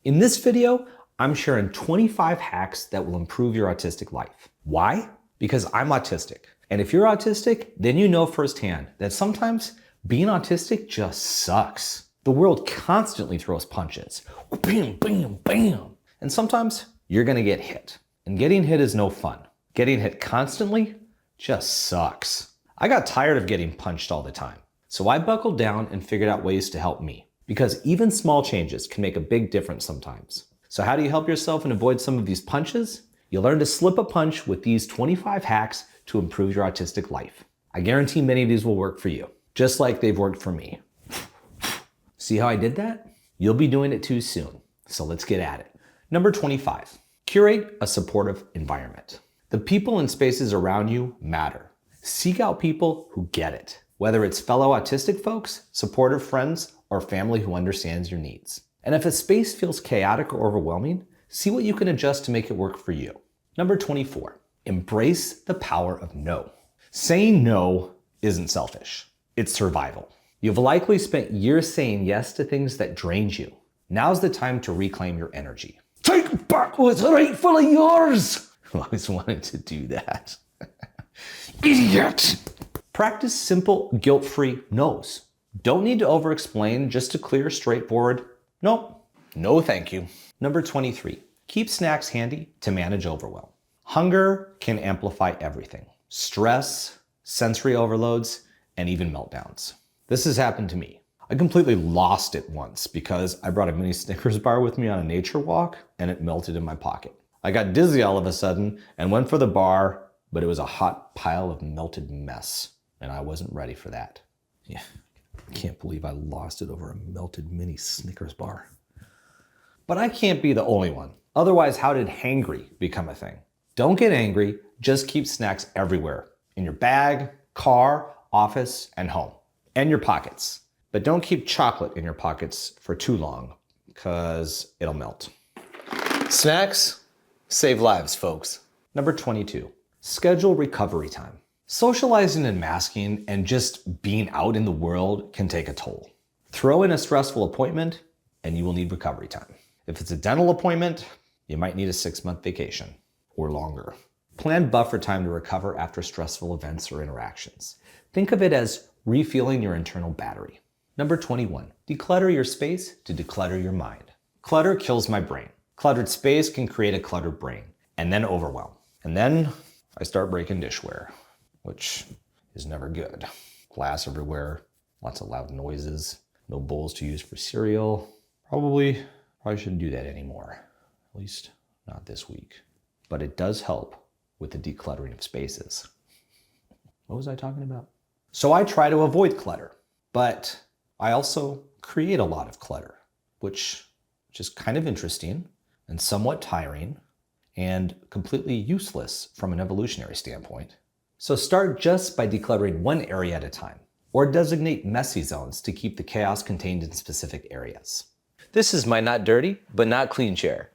In this video, I'm sharing 25 hacks that will improve your autistic life. Why? Because I'm autistic. And if you're autistic, then you know firsthand that sometimes being autistic just sucks. The world constantly throws punches. Bam, bam, bam. And sometimes you're gonna get hit. And getting hit is no fun. Getting hit constantly just sucks. I got tired of getting punched all the time. So I buckled down and figured out ways to help me. Because even small changes can make a big difference sometimes. So how do you help yourself and avoid some of these punches? You learn to slip a punch with these 25 hacks to improve your autistic life. I guarantee many of these will work for you, just like they've worked for me. See how I did that? You'll be doing it too soon. So let's get at it. Number 25, curate a supportive environment. The people and spaces around you matter. Seek out people who get it, whether it's fellow autistic folks, supportive friends, or family who understands your needs. And if a space feels chaotic or overwhelming, see what you can adjust to make it work for you. Number 24, embrace the power of no. Saying no isn't selfish, it's survival. You've likely spent years saying yes to things that drained you. Now's the time to reclaim your energy. Take back what's rightfully yours! I always wanted to do that. Idiot! Practice simple, guilt-free no's. Don't need to over-explain, just a clear, straightforward, nope, no thank you. Number 23, keep snacks handy to manage overwhelm. Hunger can amplify everything. Stress, sensory overloads, and even meltdowns. This has happened to me. I completely lost it once because I brought a mini Snickers bar with me on a nature walk and it melted in my pocket. I got dizzy all of a sudden and went for the bar, but it was a hot pile of melted mess and I wasn't ready for that. Yeah. I can't believe I lost it over a melted mini Snickers bar. But I can't be the only one. Otherwise, how did hangry become a thing? Don't get angry, just keep snacks everywhere. In your bag, car, office, and home. And your pockets. But don't keep chocolate in your pockets for too long, because it'll melt. Snacks save lives, folks. Number 22, schedule recovery time. Socializing and masking and just being out in the world can take a toll. Throw in a stressful appointment and you will need recovery time. If it's a dental appointment, you might need a 6-month vacation or longer. Plan buffer time to recover after stressful events or interactions. Think of it as refueling your internal battery. Number 21, declutter your space to declutter your mind. Clutter kills my brain. Cluttered space can create a cluttered brain and then overwhelm. And then I start breaking dishware, which is never good. Glass everywhere, lots of loud noises, no bowls to use for cereal. Probably shouldn't do that anymore, at least not this week. But it does help with the decluttering of spaces. What was I talking about? So I try to avoid clutter, but I also create a lot of clutter, which is kind of interesting and somewhat tiring and completely useless from an evolutionary standpoint. So start just by decluttering one area at a time, or designate messy zones to keep the chaos contained in specific areas. This is my not dirty, but not clean chair.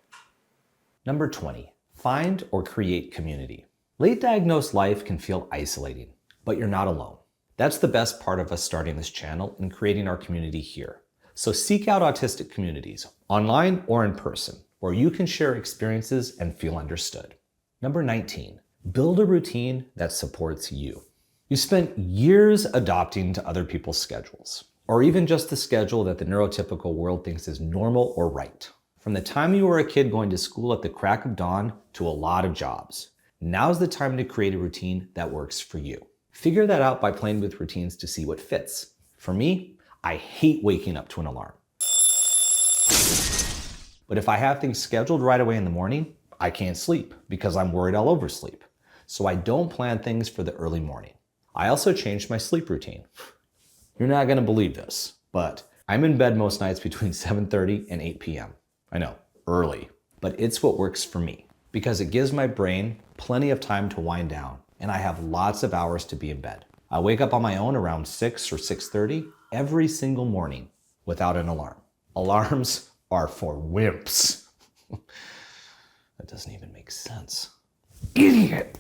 Number 20, find or create community. Late diagnosed life can feel isolating, but you're not alone. That's the best part of us starting this channel and creating our community here. So seek out autistic communities, online or in person, where you can share experiences and feel understood. Number 19, build a routine that supports you. You spent years adopting to other people's schedules, or even just the schedule that the neurotypical world thinks is normal or right. From the time you were a kid going to school at the crack of dawn to a lot of jobs, now's the time to create a routine that works for you. Figure that out by playing with routines to see what fits. For me, I hate waking up to an alarm. But if I have things scheduled right away in the morning, I can't sleep because I'm worried I'll oversleep. So I don't plan things for the early morning. I also changed my sleep routine. You're not gonna believe this, but I'm in bed most nights between 7:30 and 8 p.m. I know, early, but it's what works for me because it gives my brain plenty of time to wind down and I have lots of hours to be in bed. I wake up on my own around 6 or 6:30 every single morning without an alarm. Alarms are for wimps. That doesn't even make sense. Idiot.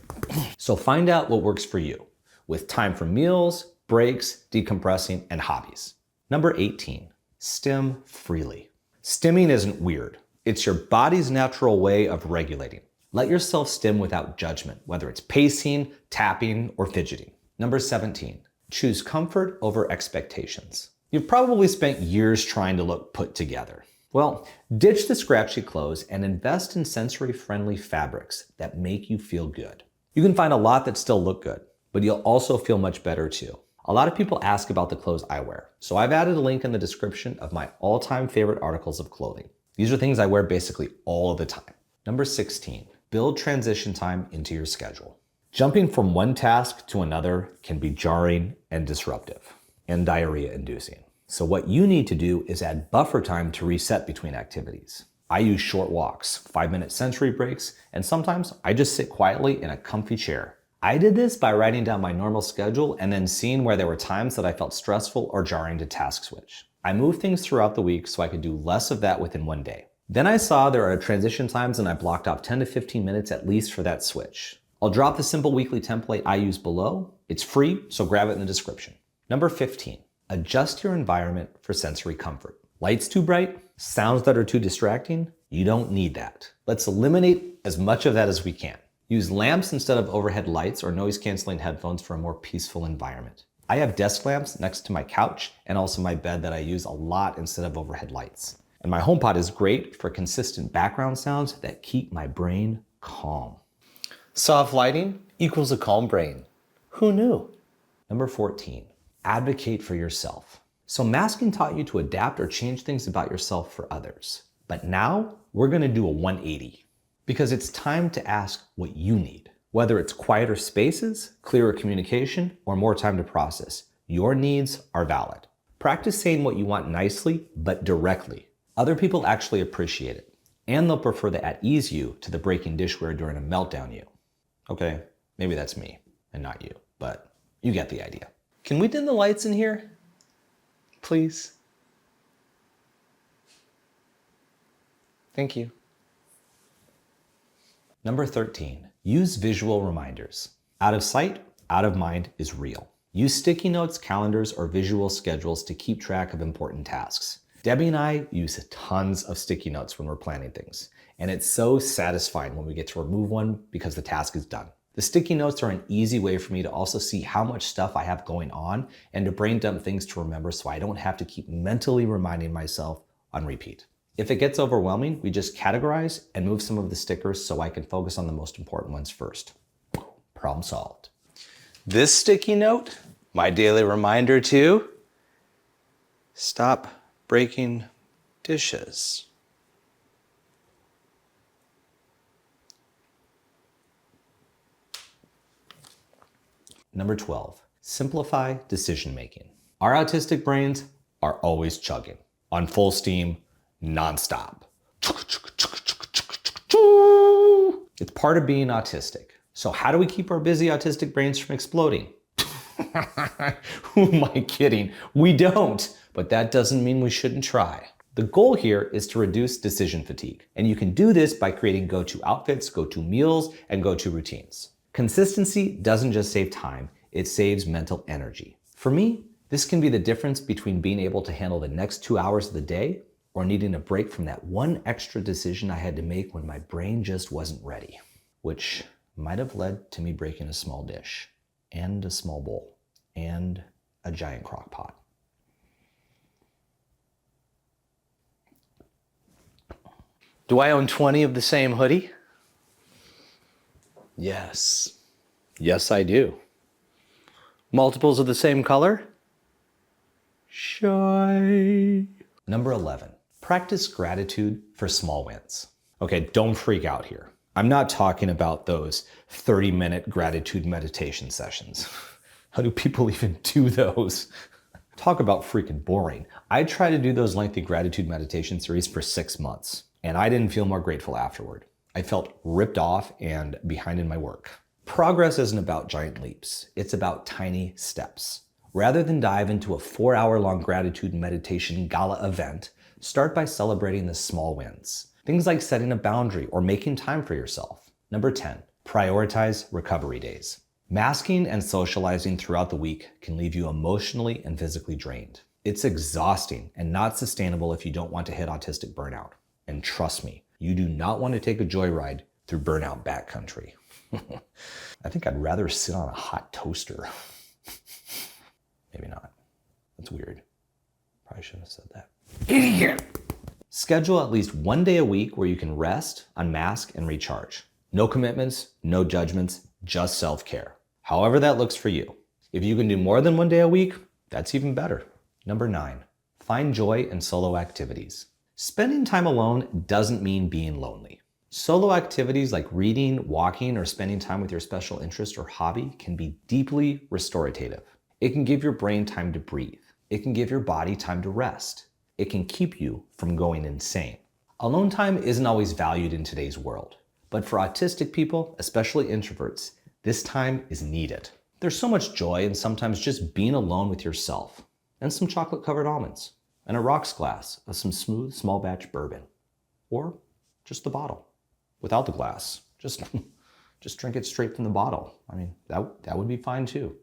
So find out what works for you with time for meals, breaks, decompressing, and hobbies. Number 18, stim freely. Stimming isn't weird. It's your body's natural way of regulating. Let yourself stim without judgment, whether it's pacing, tapping, or fidgeting. Number 17, choose comfort over expectations. You've probably spent years trying to look put together. Well, ditch the scratchy clothes and invest in sensory-friendly fabrics that make you feel good. You can find a lot that still look good, but you'll also feel much better too. A lot of people ask about the clothes I wear, so I've added a link in the description of my all-time favorite articles of clothing. These are things I wear basically all of the time. Number 16, build transition time into your schedule. Jumping from one task to another can be jarring and disruptive and diarrhea-inducing. So what you need to do is add buffer time to reset between activities. I use short walks, 5-minute sensory breaks, and sometimes I just sit quietly in a comfy chair. I did this by writing down my normal schedule and then seeing where there were times that I felt stressful or jarring to task switch. I moved things throughout the week so I could do less of that within one day. Then I saw there are transition times and I blocked off 10 to 15 minutes at least for that switch. I'll drop the simple weekly template I use below. It's free, so grab it in the description. Number 15, adjust your environment for sensory comfort. Lights too bright? Sounds that are too distracting? You don't need that. Let's eliminate as much of that as we can. Use lamps instead of overhead lights or noise-canceling headphones for a more peaceful environment. I have desk lamps next to my couch and also my bed that I use a lot instead of overhead lights. And my HomePod is great for consistent background sounds that keep my brain calm. Soft lighting equals a calm brain. Who knew? Number 14, advocate for yourself. So masking taught you to adapt or change things about yourself for others. But now we're gonna do a 180 because it's time to ask what you need. Whether it's quieter spaces, clearer communication, or more time to process, your needs are valid. Practice saying what you want nicely, but directly. Other people actually appreciate it, and they'll prefer the at ease you to the breaking dishware during a meltdown you. Okay, maybe that's me and not you, but you get the idea. Can we dim the lights in here? Please. Thank you. Number 13, use visual reminders. Out of sight, out of mind is real. Use sticky notes, calendars, or visual schedules to keep track of important tasks. Debbie and I use tons of sticky notes when we're planning things, and it's so satisfying when we get to remove one because the task is done. The sticky notes are an easy way for me to also see how much stuff I have going on and to brain dump things to remember so I don't have to keep mentally reminding myself on repeat. If it gets overwhelming, we just categorize and move some of the stickers so I can focus on the most important ones first. Problem solved. This sticky note, my daily reminder to stop breaking dishes. Number 12, simplify decision making. Our autistic brains are always chugging on full steam, nonstop. It's part of being autistic. So how do we keep our busy autistic brains from exploding? Who am I kidding? We don't, but that doesn't mean we shouldn't try. The goal here is to reduce decision fatigue, and you can do this by creating go-to outfits, go-to meals, and go-to routines. Consistency doesn't just save time, it saves mental energy. For me, this can be the difference between being able to handle the next 2 hours of the day or needing a break from that one extra decision I had to make when my brain just wasn't ready, which might have led to me breaking a small dish and a small bowl and a giant crock pot. Do I own 20 of the same hoodie? Yes. Yes, I do. Multiples of the same color? Shy. Number 11, practice gratitude for small wins. Okay, don't freak out here. I'm not talking about those 30-minute gratitude meditation sessions. How do people even do those? Talk about freaking boring. I tried to do those lengthy gratitude meditation series for 6 months, and I didn't feel more grateful afterward. I felt ripped off and behind in my work. Progress isn't about giant leaps. It's about tiny steps. Rather than dive into a 4-hour-long gratitude meditation gala event, start by celebrating the small wins. Things like setting a boundary or making time for yourself. Number 10, prioritize recovery days. Masking and socializing throughout the week can leave you emotionally and physically drained. It's exhausting and not sustainable if you don't want to hit autistic burnout. And trust me, you do not want to take a joyride through burnout backcountry. I think I'd rather sit on a hot toaster. Maybe not. That's weird. Probably shouldn't have said that. Idiot! Schedule at least one day a week where you can rest, unmask, and recharge. No commitments, no judgments, just self-care. However that looks for you. If you can do more than one day a week, that's even better. Number 9, find joy in solo activities. Spending time alone doesn't mean being lonely. Solo activities like reading, walking, or spending time with your special interest or hobby can be deeply restorative. It can give your brain time to breathe. It can give your body time to rest. It can keep you from going insane. Alone time isn't always valued in today's world, but for autistic people, especially introverts, this time is needed. There's so much joy in sometimes just being alone with yourself, and some chocolate-covered almonds, and a rocks glass of some smooth, small batch bourbon, or just the bottle, without the glass. Just drink it straight from the bottle. I mean, that would be fine too.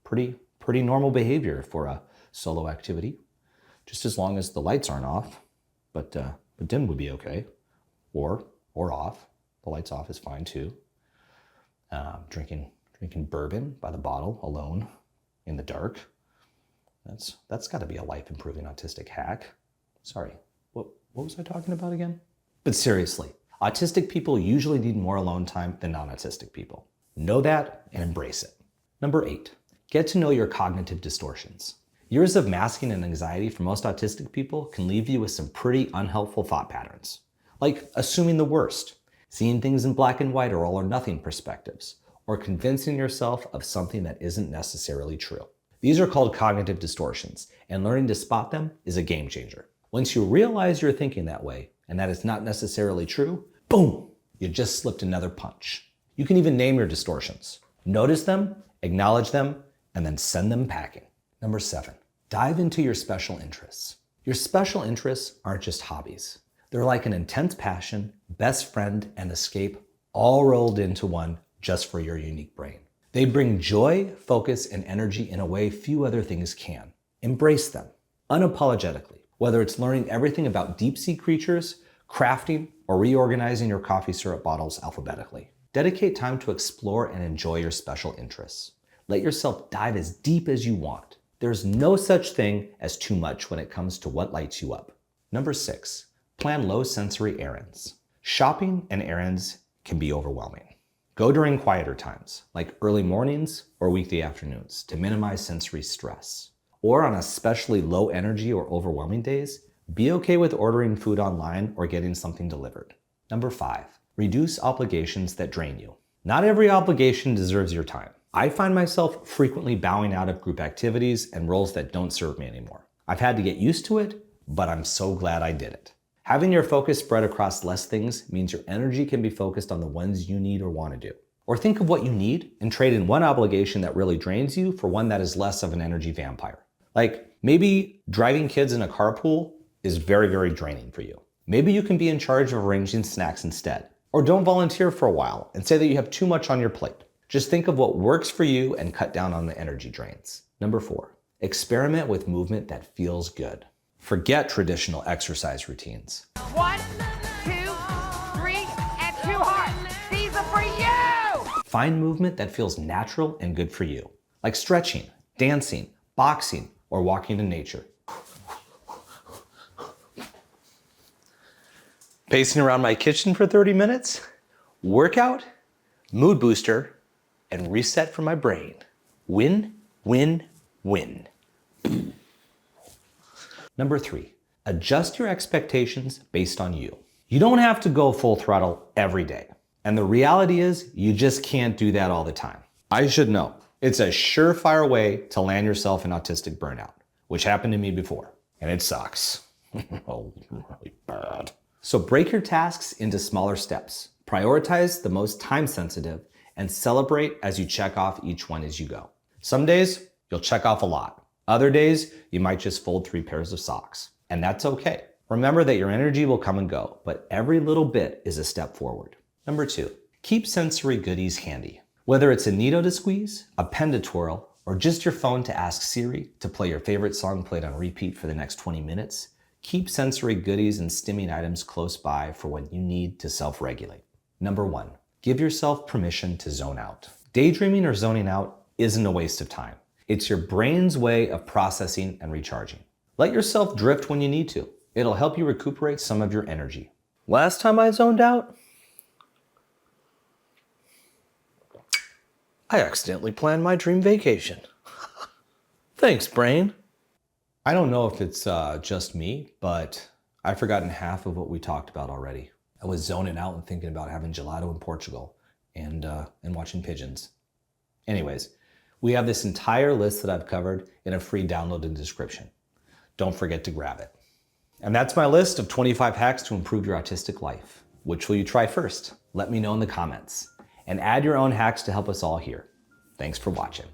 Pretty normal behavior for a solo activity, just as long as the lights aren't off, but dim would be okay, or off. The lights off is fine too. Drinking bourbon by the bottle alone in the dark. That's got to be a life-improving autistic hack. Sorry, what was I talking about again? But seriously, autistic people usually need more alone time than non-autistic people. Know that and embrace it. Number 8, get to know your cognitive distortions. Years of masking and anxiety for most autistic people can leave you with some pretty unhelpful thought patterns, like assuming the worst, seeing things in black and white or all or nothing perspectives, or convincing yourself of something that isn't necessarily true. These are called cognitive distortions, and learning to spot them is a game changer. Once you realize you're thinking that way, and that it's not necessarily true, boom, you just slipped another punch. You can even name your distortions. Notice them, acknowledge them, and then send them packing. Number 7, dive into your special interests. Your special interests aren't just hobbies. They're like an intense passion, best friend, and escape all rolled into one just for your unique brain. They bring joy, focus, and energy in a way few other things can. Embrace them, unapologetically, whether it's learning everything about deep-sea creatures, crafting, or reorganizing your coffee syrup bottles alphabetically. Dedicate time to explore and enjoy your special interests. Let yourself dive as deep as you want. There's no such thing as too much when it comes to what lights you up. Number 6, plan low sensory errands. Shopping and errands can be overwhelming. Go during quieter times, like early mornings or weekday afternoons, to minimize sensory stress. Or on especially low energy or overwhelming days, be okay with ordering food online or getting something delivered. Number 5, reduce obligations that drain you. Not every obligation deserves your time. I find myself frequently bowing out of group activities and roles that don't serve me anymore. I've had to get used to it, but I'm so glad I did it. Having your focus spread across less things means your energy can be focused on the ones you need or want to do. Or think of what you need and trade in one obligation that really drains you for one that is less of an energy vampire. Like maybe driving kids in a carpool is very, very draining for you. Maybe you can be in charge of arranging snacks instead. Or don't volunteer for a while and say that you have too much on your plate. Just think of what works for you and cut down on the energy drains. Number 4, experiment with movement that feels good. Forget traditional exercise routines. 1, 2, 3, and 2 hearts. These are for you! Find movement that feels natural and good for you, like stretching, dancing, boxing, or walking in nature. Pacing around my kitchen for 30 minutes, workout, mood booster, and reset for my brain. Win, win, win. Number 3, adjust your expectations based on you. You don't have to go full throttle every day. And the reality is you just can't do that all the time. I should know. It's a surefire way to land yourself in autistic burnout, which happened to me before, and it sucks. Oh, really bad. So break your tasks into smaller steps. Prioritize the most time sensitive and celebrate as you check off each one as you go. Some days you'll check off a lot. Other days, you might just fold 3 pairs of socks, and that's okay. Remember that your energy will come and go, but every little bit is a step forward. Number 2, keep sensory goodies handy. Whether it's a needle to squeeze, a pen to twirl, or just your phone to ask Siri to play your favorite song played on repeat for the next 20 minutes, Keep sensory goodies and stimming items close by for when you need to self-regulate. Number 1, give yourself permission to zone out. Daydreaming or zoning out isn't a waste of time. It's your brain's way of processing and recharging. Let yourself drift when you need to. It'll help you recuperate some of your energy. Last time I zoned out, I accidentally planned my dream vacation. Thanks, brain. I don't know if it's just me, but I've forgotten half of what we talked about already. I was zoning out and thinking about having gelato in Portugal and watching pigeons. Anyways, we have this entire list that I've covered in a free download in the description. Don't forget to grab it. And that's my list of 25 hacks to improve your autistic life. Which will you try first? Let me know in the comments. And add your own hacks to help us all here. Thanks for watching.